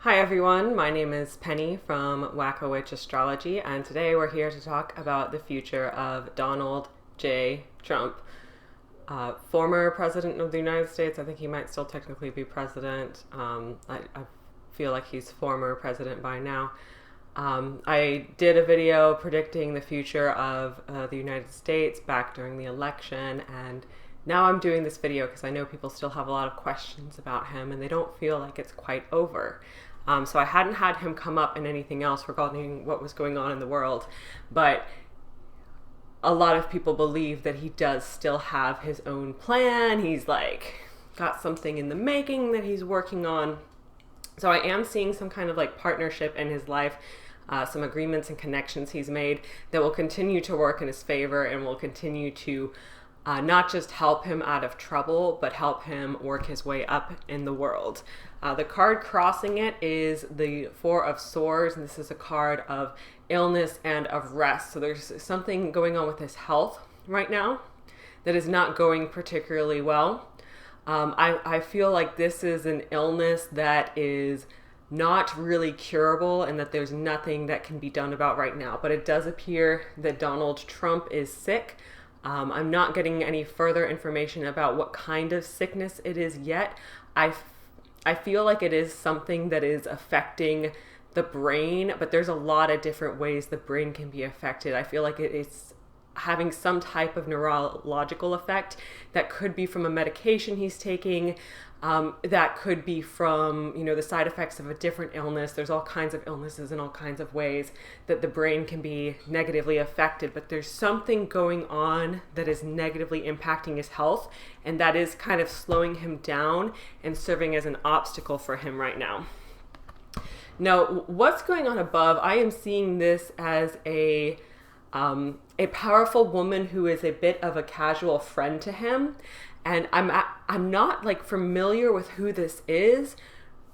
Hi everyone, my name is Penny from Witch Astrology, and today we're here to talk about the future of Donald J. Trump, former president of the United States. I think he might still technically be president. I feel like he's former president by now. I did a video predicting the future of the United States back during the election, and now I'm doing this video because I know people still have a lot of questions about him and they don't feel like it's quite over. So I hadn't had him come up in anything else regarding what was going on in the world, but a lot of people believe that he does still have his own plan. He's like got something in the making that he's working on. So I am seeing some kind of like partnership in his life, some agreements and connections he's made that will continue to work in his favor and will continue to not just help him out of trouble, but help him work his way up in the world. The card crossing it is the Four of Swords, and this is a card of illness and of rest. So there's something going on with his health right now that is not going particularly well. I feel like this is an illness that is not really curable and that there's nothing that can be done about right now. But it does appear that Donald Trump is sick. I'm not getting any further information about what kind of sickness it is yet. I feel like it is something that is affecting the brain, but there's a lot of different ways the brain can be affected. I feel like it's having some type of neurological effect that could be from a medication he's taking, that could be from, the side effects of a different illness. There's all kinds of illnesses and all kinds of ways that the brain can be negatively affected, but there's something going on that is negatively impacting his health, and that is kind of slowing him down and serving as an obstacle for him right now. Now, what's going on above? I am seeing this as a powerful woman who is a bit of a casual friend to him. And I'm not like familiar with who this is.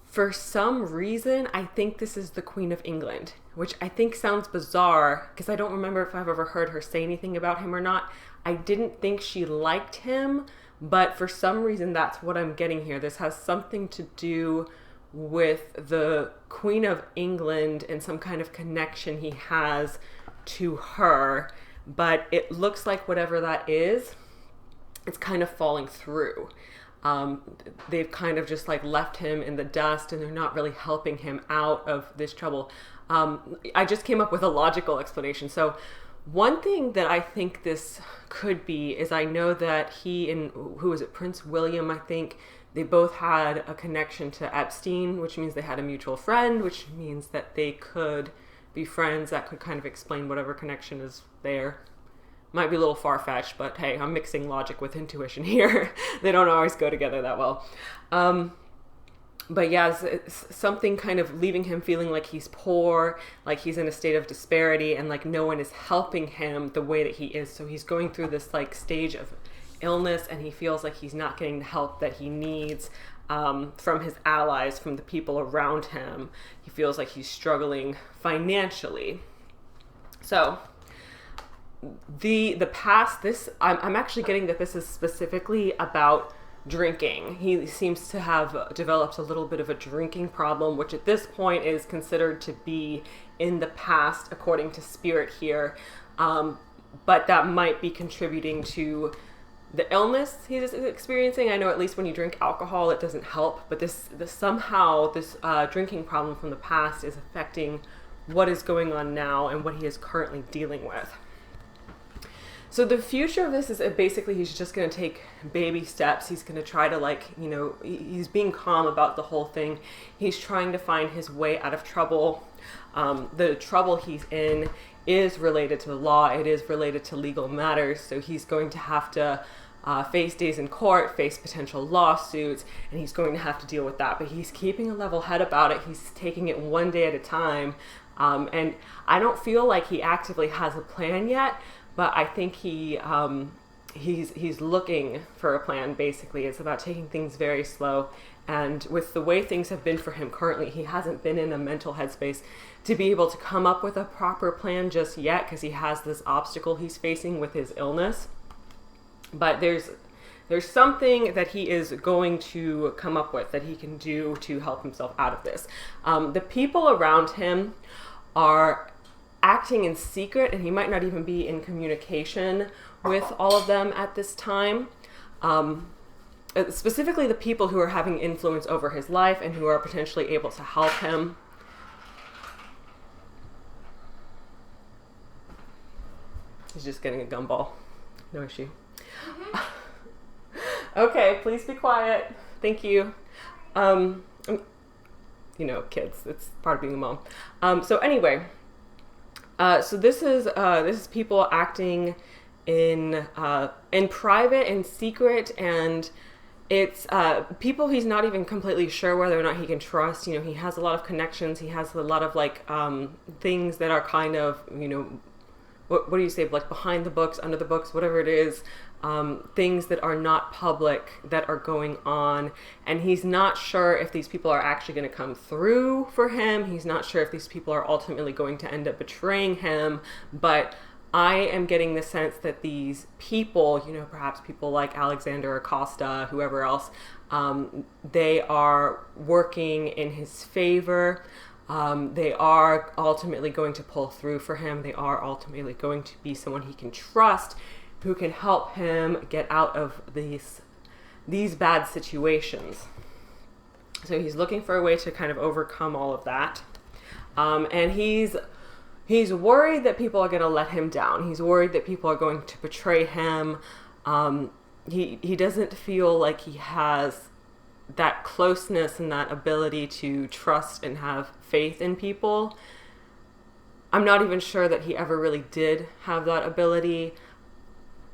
For some reason, I think this is the Queen of England, which I think sounds bizarre because I don't remember if I've ever heard her say anything about him or not. I didn't think she liked him, but for some reason, that's what I'm getting here. This has something to do with the Queen of England and some kind of connection he has to her, but it looks like whatever that is, it's kind of falling through. They've kind of just like left him in the dust and they're not really helping him out of this trouble. I just came up with a logical explanation. So one thing that I think this could be is I know that he and, who is it, Prince William, I think, they both had a connection to Epstein, which means they had a mutual friend, which means that they could be friends. That could kind of explain whatever connection is there. Might be a little far-fetched, but hey, I'm mixing logic with intuition here. They don't always go together that well. But yeah, it's something kind of leaving him feeling like he's poor, like he's in a state of disparity, and like no one is helping him the way that he is. So he's going through this like stage of illness, and he feels like he's not getting the help that he needs from his allies, from the people around him. He feels like he's struggling financially. So the past, I'm actually getting that this is specifically about drinking. He seems to have developed a little bit of a drinking problem, which at this point is considered to be in the past, according to Spirit here. But that might be contributing to the illness he's experiencing. I know at least when you drink alcohol, it doesn't help, but this drinking problem from the past is affecting what is going on now and what he is currently dealing with. So the future of this is basically he's just going to take baby steps. He's going to try to he's being calm about the whole thing. He's trying to find his way out of trouble. The trouble he's in is related to the law. It is related to legal matters. So he's going to have to face days in court, face potential lawsuits, and he's going to have to deal with that. But he's keeping a level head about it. He's taking it one day at a time. And I don't feel like he actively has a plan yet, but I think he's looking for a plan, basically. It's about taking things very slow. And with the way things have been for him currently, he hasn't been in a mental headspace to be able to come up with a proper plan just yet because he has this obstacle he's facing with his illness. But there's There's something that he is going to come up with that he can do to help himself out of this. The people around him are acting in secret, and he might not even be in communication with all of them at this time. Specifically the people who are having influence over his life and who are potentially able to help him. He's just getting a gumball. No issue. Okay, please be quiet. Thank you. You know, kids, it's part of being a mom. So anyway, so this is people acting in private and secret, and it's people he's not even completely sure whether or not he can trust. You know, he has a lot of connections. He has a lot of like things that are kind of, you know, what do you say, like behind the books, under the books, whatever it is, things that are not public that are going on. And he's not sure if these people are actually going to come through for him. He's not sure if these people are ultimately going to end up betraying him. But I am getting the sense that these people, you know, perhaps people like Alexander Acosta, whoever else, they are working in his favor. They are ultimately going to pull through for him. They are ultimately going to be someone he can trust, who can help him get out of these bad situations. So he's looking for a way to kind of overcome all of that. And he's worried that people are going to let him down. He's worried that people are going to betray him. He doesn't feel like he has that closeness and that ability to trust and have faith in people. I'm not even sure that he ever really did have that ability.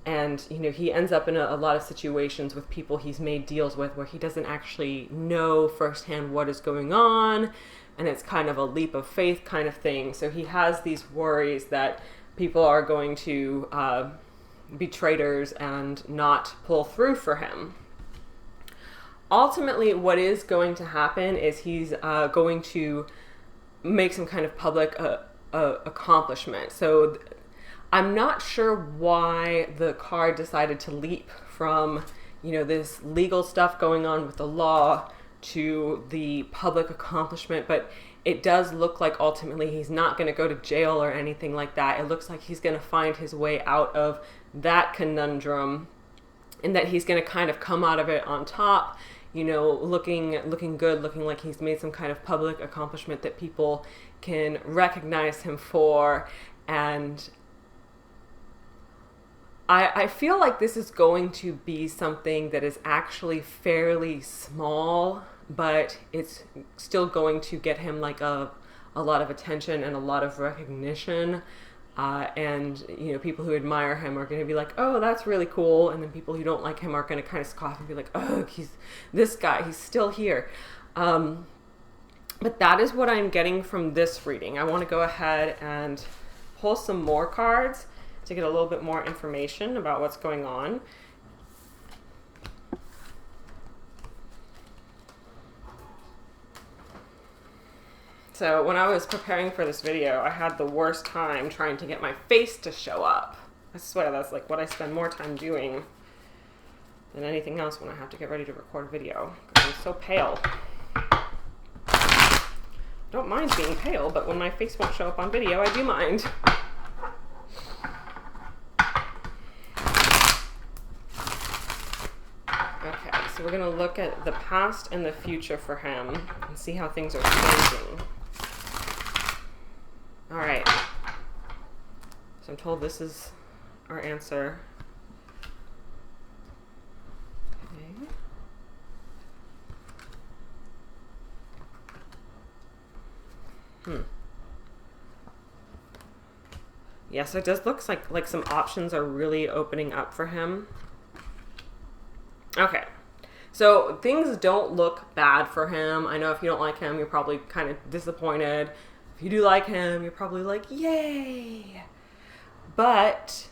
And, you know, he ends up in a lot of situations with people he's made deals with where he doesn't actually know firsthand what is going on. And it's kind of a leap of faith kind of thing. So he has these worries that people are going to be traitors and not pull through for him. Ultimately, what is going to happen is he's going to make some kind of public accomplishment. So I'm not sure why the card decided to leap from, you know, this legal stuff going on with the law to the public accomplishment, but it does look like ultimately he's not going to go to jail or anything like that. It looks like he's going to find his way out of that conundrum, and that he's going to kind of come out of it on top, you know, looking good, looking like he's made some kind of public accomplishment that people can recognize him for. And I feel like this is going to be something that is actually fairly small, but it's still going to get him like a lot of attention and a lot of recognition. And, you know, people who admire him are going to be like, oh, that's really cool. And then people who don't like him are going to kind of scoff and be like, oh, this guy, he's still here. But that is what I'm getting from this reading. I want to go ahead and pull some more cards to get a little bit more information about what's going on. So when I was preparing for this video, I had the worst time trying to get my face to show up. I swear that's like what I spend more time doing than anything else when I have to get ready to record a video, because I'm so pale. I don't mind being pale, but when my face won't show up on video, I do mind. Okay, so we're going to look at the past and the future for him and see how things are changing. All right. So I'm told this is our answer. Okay. Yeah, so it does look like some options are really opening up for him. Okay. So things don't look bad for him. I know if you don't like him, you're probably kind of disappointed. If you do like him, you're probably like, yay! But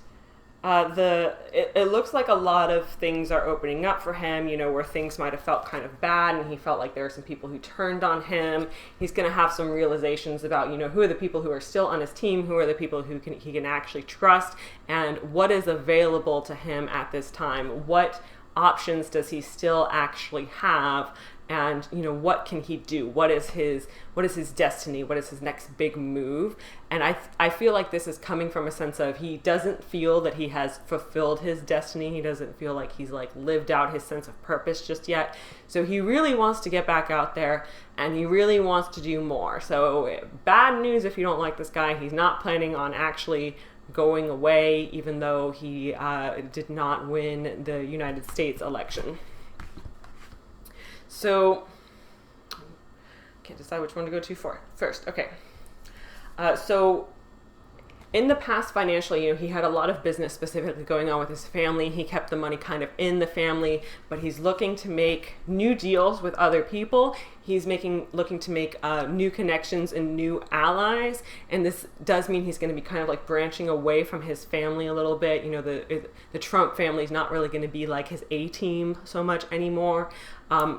it looks like a lot of things are opening up for him, you know, where things might have felt kind of bad and he felt like there were some people who turned on him. He's going to have some realizations about, you know, who are the people who are still on his team, who are the people who he can actually trust, and what is available to him at this time. What options does he still actually have? And, you know, what can he do? What is his destiny? What is his next big move? And I feel like this is coming from a sense of he doesn't feel that he has fulfilled his destiny. He doesn't feel like he's like lived out his sense of purpose just yet. So he really wants to get back out there and he really wants to do more. So bad news if you don't like this guy. He's not planning on actually going away, even though he did not win the United States election. So, can't decide which one to go to first. Okay. So, in the past financially, you know, he had a lot of business specifically going on with his family. He kept the money kind of in the family, but he's looking to make new deals with other people. He's looking to make new connections and new allies. And this does mean he's going to be kind of like branching away from his family a little bit. You know, the Trump family is not really going to be like his A-team so much anymore.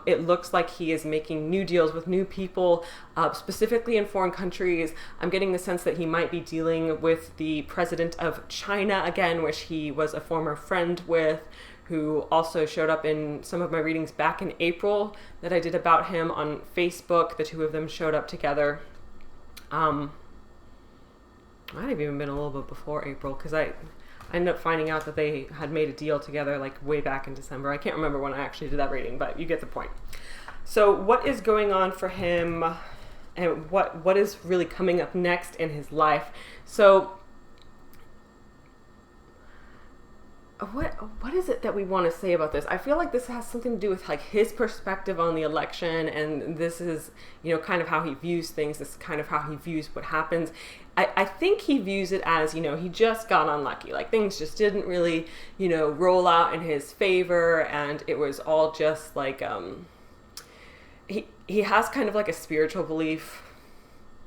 It looks like he is making new deals with new people, specifically in foreign countries. I'm getting the sense that he might be dealing with the president of China again, which he was a former friend with, who also showed up in some of my readings back in April that I did about him on Facebook. The two of them showed up together. Might have even been a little bit before April, because I ended up finding out that they had made a deal together like way back in December. I can't remember when I actually did that reading, but you get the point. So what is going on for him and what is really coming up next in his life? So what is it that we want to say about this? I feel like this has something to do with like his perspective on the election, and this is, you know, kind of how he views things. This is kind of how he views what happens. I think he views it as, you know, he just got unlucky. Like things just didn't really, you know, roll out in his favor, and it was all just like he has kind of like a spiritual belief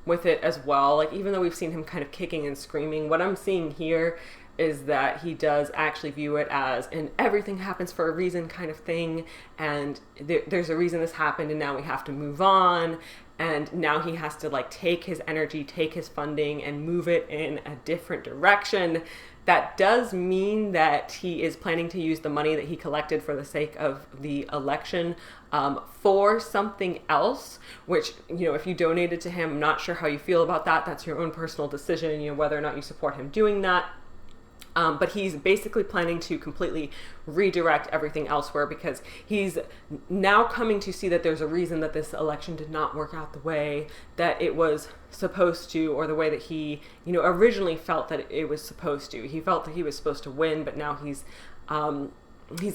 with it as well. Like even though we've seen him kind of kicking and screaming, what I'm seeing here is that he does actually view it as an everything happens for a reason kind of thing, and there's a reason this happened, and now we have to move on, and now he has to like take his energy, take his funding, and move it in a different direction. That does mean that he is planning to use the money that he collected for the sake of the election for something else, which, you know, if you donated to him, I'm not sure how you feel about that. That's your own personal decision, you know, whether or not you support him doing that. But he's basically planning to completely redirect everything elsewhere, because he's now coming to see that there's a reason that this election did not work out the way that it was supposed to, or the way that he, you know, originally felt that it was supposed to. He felt that he was supposed to win, but now he's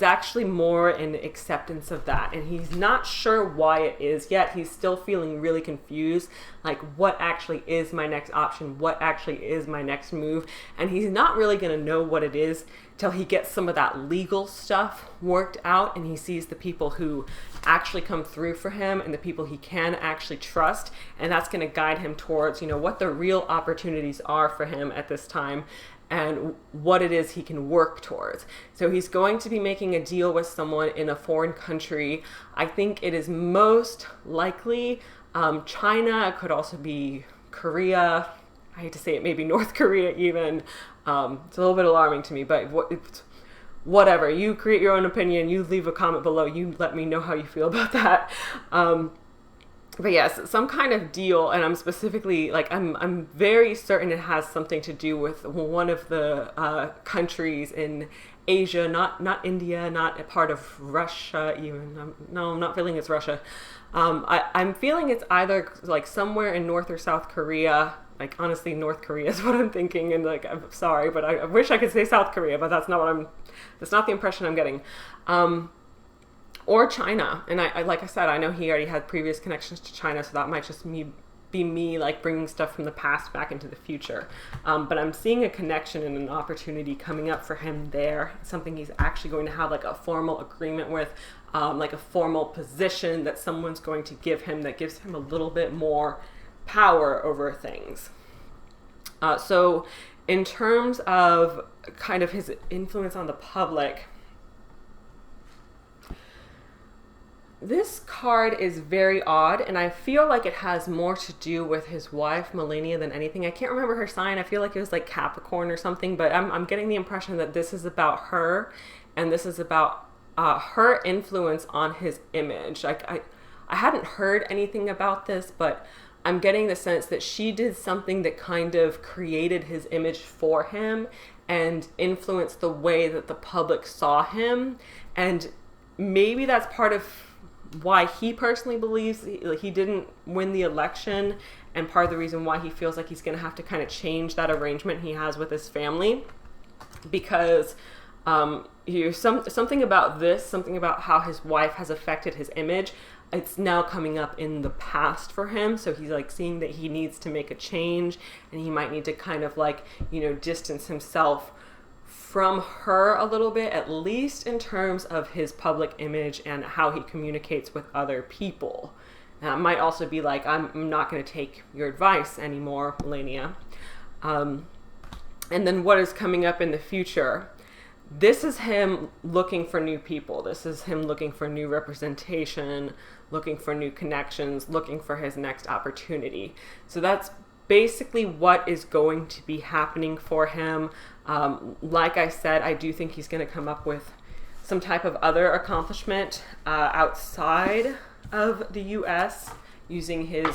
actually more in acceptance of that, and he's not sure why it is yet. He's still feeling really confused, like what actually is my next option, what actually is my next move, and he's not really going to know what it is till he gets some of that legal stuff worked out, and he sees the people who actually come through for him and the people he can actually trust, and that's going to guide him towards, you know, what the real opportunities are for him at this time, and what it is he can work towards. So he's going to be making a deal with someone in a foreign country. I think it is most likely China. It could also be Korea. I hate to say it, maybe North Korea even. It's a little bit alarming to me, but whatever. You create your own opinion. You leave a comment below. You let me know how you feel about that. But yes, some kind of deal, and I'm specifically, like, I'm very certain it has something to do with one of the countries in Asia, not India, not a part of Russia even. No, I'm not feeling it's Russia. I'm feeling it's either like somewhere in North or South Korea. Like, honestly, North Korea is what I'm thinking, and like, I'm sorry, but I wish I could say South Korea, but that's not the impression I'm getting. Or China. And I like I said, I know he already had previous connections to China, so that might just be me like bringing stuff from the past back into the future. But I'm seeing a connection and an opportunity coming up for him there. Something he's actually going to have like a formal agreement with, like a formal position that someone's going to give him that gives him a little bit more power over things. So in terms of kind of his influence on the public, this card is very odd, and I feel like it has more to do with his wife, Melania, than anything. I can't remember her sign. I feel like it was like Capricorn or something, but I'm getting the impression that this is about her, and this is about her influence on his image. I hadn't heard anything about this, but I'm getting the sense that she did something that kind of created his image for him and influenced the way that the public saw him. And maybe that's part of why he personally believes he didn't win the election, and part of the reason why he feels like he's going to have to kind of change that arrangement he has with his family, because something about this, something about how his wife has affected his image, it's now coming up in the past for him. So he's like seeing that he needs to make a change, and he might need to kind of like, distance himself from her a little bit, at least in terms of his public image and how he communicates with other people. It might also be like, I'm not going to take your advice anymore, Melania. And then what is coming up in the future? This is him looking for new people. This is him looking for new representation, looking for new connections, looking for his next opportunity. So that's basically what is going to be happening for him. Like I said, I do think he's going to come up with some type of other accomplishment outside of the U.S. using his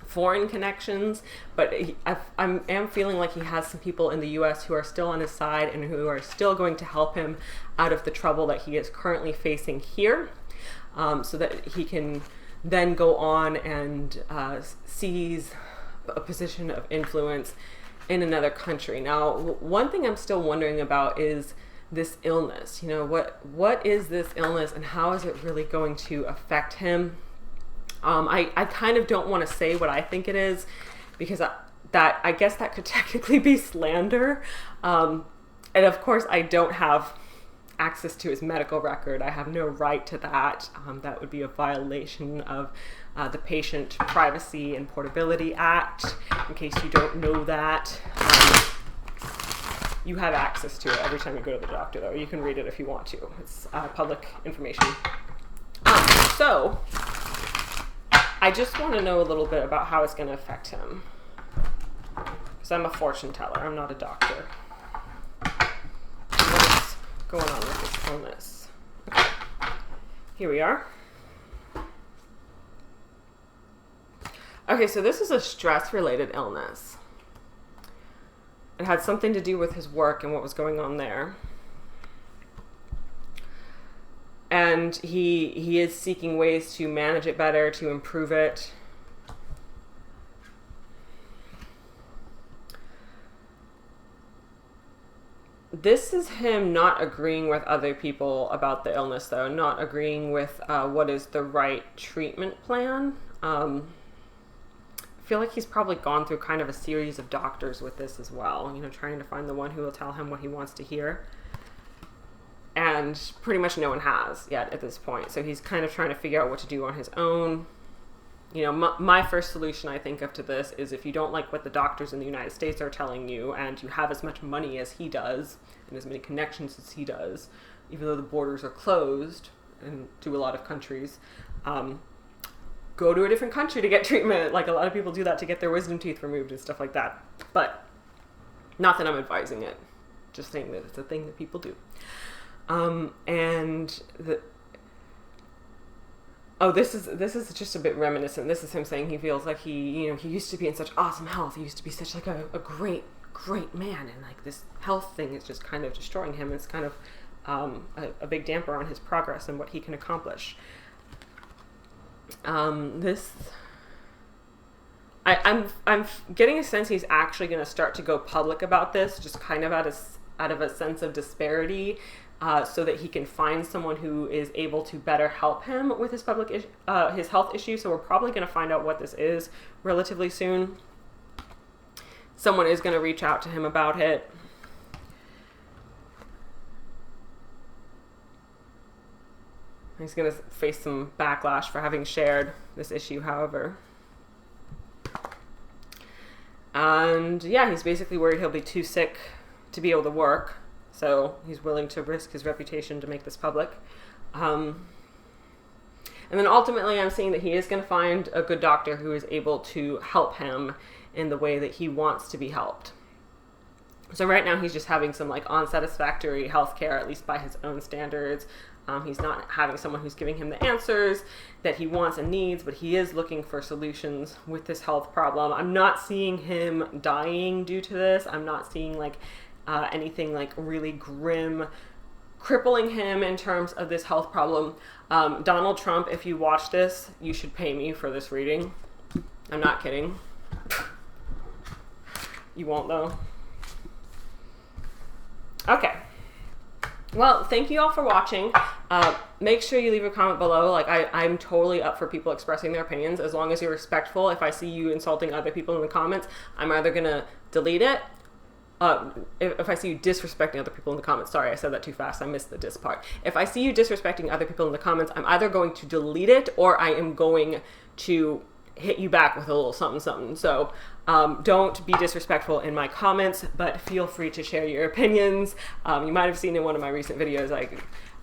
foreign connections, but I am feeling like he has some people in the U.S. who are still on his side and who are still going to help him out of the trouble that he is currently facing here, so that he can then go on and seize a position of influence in another country. Now, one thing I'm still wondering about is this illness. What is this illness, and how is it really going to affect him? I kind of don't want to say what I think it is, because I guess that could technically be slander. And of course, I don't have access to his medical record. I have no right to that. That would be a violation of the Patient Privacy and Portability Act. In case you don't know that, you have access to it every time you go to the doctor, though. You can read it if you want to. It's public information. So I just want to know a little bit about how it's going to affect him, because I'm a fortune teller. I'm not a doctor. What's going on with this illness? Okay. Here we are. Okay, so this is a stress-related illness. It had something to do with his work and what was going on there. And he is seeking ways to manage it better, to improve it. This is him not agreeing with other people about the illness, though. Not agreeing with what is the right treatment plan. I feel like he's probably gone through kind of a series of doctors with this as well. Trying to find the one who will tell him what he wants to hear. And pretty much no one has yet at this point. So he's kind of trying to figure out what to do on his own. My first solution I think of to this is, if you don't like what the doctors in the United States are telling you, and you have as much money as he does and as many connections as he does, even though the borders are closed to a lot of countries, go to a different country to get treatment. Like, a lot of people do that to get their wisdom teeth removed and stuff like that. But not that I'm advising it, just saying that it's a thing that people do. This is just a bit reminiscent. This is him saying he feels like he used to be in such awesome health. He used to be such like a great man, and like this health thing is just kind of destroying him. It's kind of a big damper on his progress and what he can accomplish. I'm getting a sense he's actually going to start to go public about this, just kind of out of a sense of disparity. So that he can find someone who is able to better help him with his his health issue. So we're probably going to find out what this is relatively soon. Someone is going to reach out to him about it. He's going to face some backlash for having shared this issue, however. And yeah, he's basically worried he'll be too sick to be able to work. So he's willing to risk his reputation to make this public. And then ultimately I'm seeing that he is going to find a good doctor who is able to help him in the way that he wants to be helped. So right now he's just having some like unsatisfactory healthcare, at least by his own standards. He's not having someone who's giving him the answers that he wants and needs, but he is looking for solutions with this health problem. I'm not seeing him dying due to this. I'm not seeing like anything like really grim crippling him in terms of this health problem. Donald Trump, if you watch this, you should pay me for this reading. I'm not kidding. You won't though. Okay. Well, thank you all for watching. Make sure you leave a comment below. Like I'm totally up for people expressing their opinions as long as you're respectful. If I see you insulting other people in the comments, I'm either gonna delete it. If I see you disrespecting other people in the comments, sorry, I said that too fast. I missed the dis part. If I see you disrespecting other people in the comments, I'm either going to delete it or I am going to hit you back with a little something something. So don't be disrespectful in my comments, but feel free to share your opinions. You might have seen in one of my recent videos,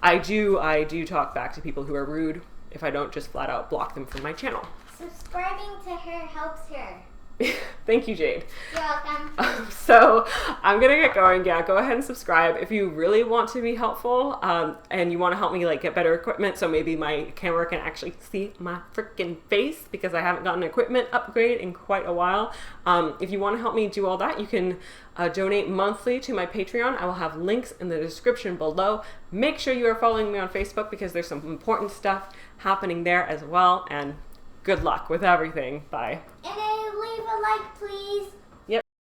I do talk back to people who are rude if I don't just flat out block them from my channel. Subscribing to her helps her. Thank you, Jade. You're welcome. So I'm gonna get going. Yeah, go ahead and subscribe if you really want to be helpful, and you want to help me like get better equipment, so maybe my camera can actually see my freaking face because I haven't gotten an equipment upgrade in quite a while. If you want to help me do all that, you can donate monthly to my Patreon. I will have links in the description below. Make sure you are following me on Facebook because there's some important stuff happening there as well. And good luck with everything. Bye. And leave a like, please.